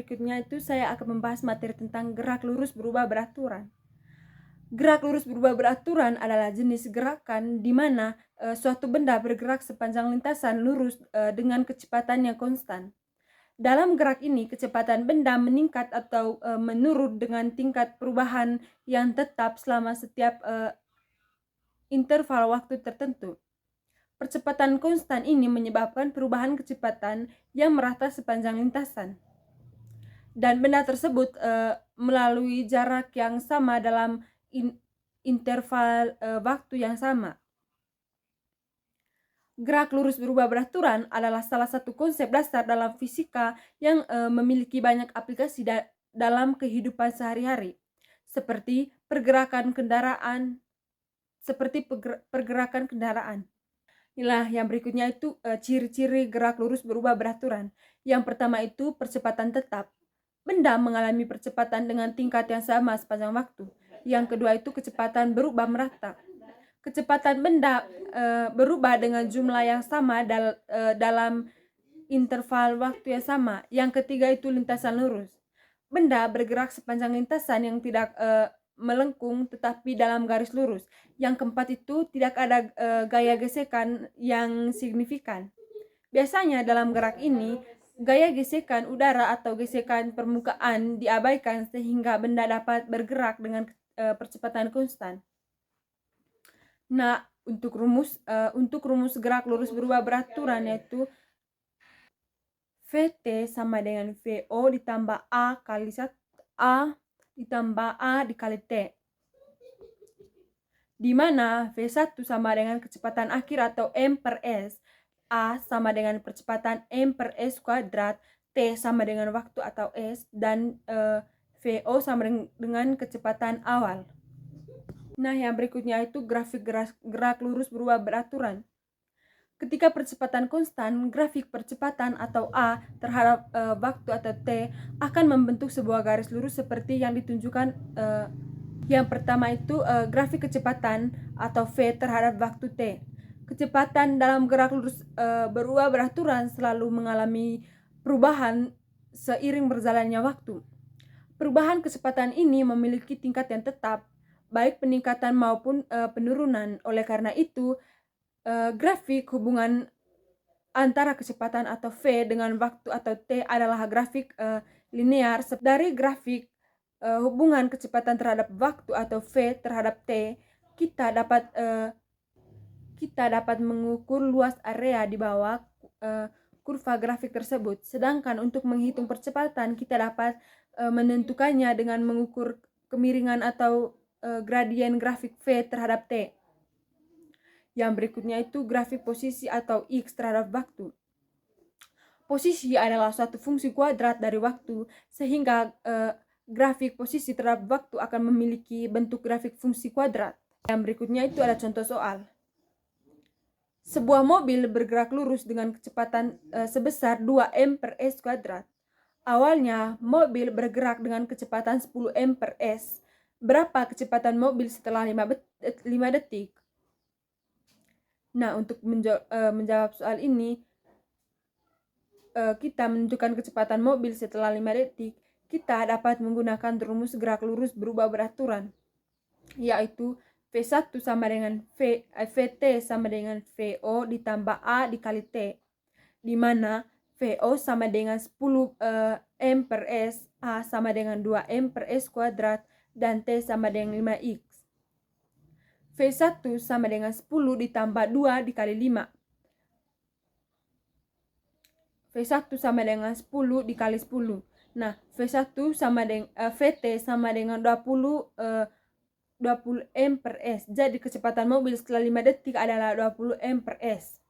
berikutnya itu saya akan membahas materi tentang gerak lurus berubah beraturan. Gerak lurus berubah beraturan adalah jenis gerakan di mana suatu benda bergerak sepanjang lintasan lurus dengan kecepatan yang konstan. Dalam gerak ini, kecepatan benda meningkat atau menurun dengan tingkat perubahan yang tetap selama setiap interval waktu tertentu. Percepatan konstan ini menyebabkan perubahan kecepatan yang merata sepanjang lintasan. Dan benda tersebut melalui jarak yang sama dalam interval waktu yang sama. Gerak lurus berubah beraturan adalah salah satu konsep dasar dalam fisika yang memiliki banyak aplikasi dalam kehidupan sehari-hari, seperti pergerakan kendaraan. Inilah yang berikutnya itu ciri-ciri gerak lurus berubah beraturan. Yang pertama itu percepatan tetap. Benda mengalami percepatan dengan tingkat yang sama sepanjang waktu. Yang kedua itu kecepatan berubah merata. Kecepatan benda berubah dengan jumlah yang sama dalam interval waktu yang sama. Yang ketiga itu lintasan lurus. Benda bergerak sepanjang lintasan yang tidak melengkung tetapi dalam garis lurus. Yang keempat itu tidak ada gaya gesekan yang signifikan. Biasanya dalam gerak ini, gaya gesekan udara atau gesekan permukaan diabaikan sehingga benda dapat bergerak dengan percepatan konstan. Nah, untuk rumus gerak lurus berubah beraturan yaitu Vt sama dengan Vo ditambah A kali A ditambah A dikali T. Di mana V1 sama dengan kecepatan akhir atau M per S, A sama dengan percepatan M per S kuadrat, T sama dengan waktu atau S, dan Vo sama dengan kecepatan awal. Nah, yang berikutnya itu grafik gerak lurus berubah beraturan. Ketika percepatan konstan, grafik percepatan atau A terhadap waktu atau T akan membentuk sebuah garis lurus seperti yang ditunjukkan. Yang pertama itu grafik kecepatan atau V terhadap waktu T. Kecepatan dalam gerak lurus berubah beraturan selalu mengalami perubahan seiring berjalannya waktu. Perubahan kecepatan ini memiliki tingkat yang tetap, baik peningkatan maupun penurunan. Oleh karena itu, grafik hubungan antara kecepatan atau V dengan waktu atau T adalah grafik linear. Dari grafik hubungan kecepatan terhadap waktu atau V terhadap T, kita dapat mengukur luas area di bawah kurva grafik tersebut. Sedangkan untuk menghitung percepatan, kita dapat menentukannya dengan mengukur kemiringan atau gradien grafik V terhadap T. Yang berikutnya itu grafik posisi atau X terhadap waktu. Posisi adalah suatu fungsi kuadrat dari waktu, sehingga grafik posisi terhadap waktu akan memiliki bentuk grafik fungsi kuadrat. Yang berikutnya itu ada contoh soal. Sebuah mobil bergerak lurus dengan kecepatan sebesar 2m per s kuadrat. Awalnya, mobil bergerak dengan kecepatan 10m per s. Berapa kecepatan mobil setelah 5 detik? Nah, untuk menjawab soal ini, kita menentukan kecepatan mobil setelah 5 detik, kita dapat menggunakan rumus gerak lurus berubah beraturan, yaitu V1 sama dengan Vt sama dengan Vo ditambah A dikali T, di mana Vo sama dengan 10 M per S, A sama dengan 2M per S kuadrat, dan T sama dengan 5X. V1 sama dengan 10 ditambah 2 dikali 5. V1 sama dengan 10 dikali 10. Nah, V1 sama dengan Vt sama dengan 20 M per S. Jadi kecepatan mobil setelah 5 detik adalah 20 M per S.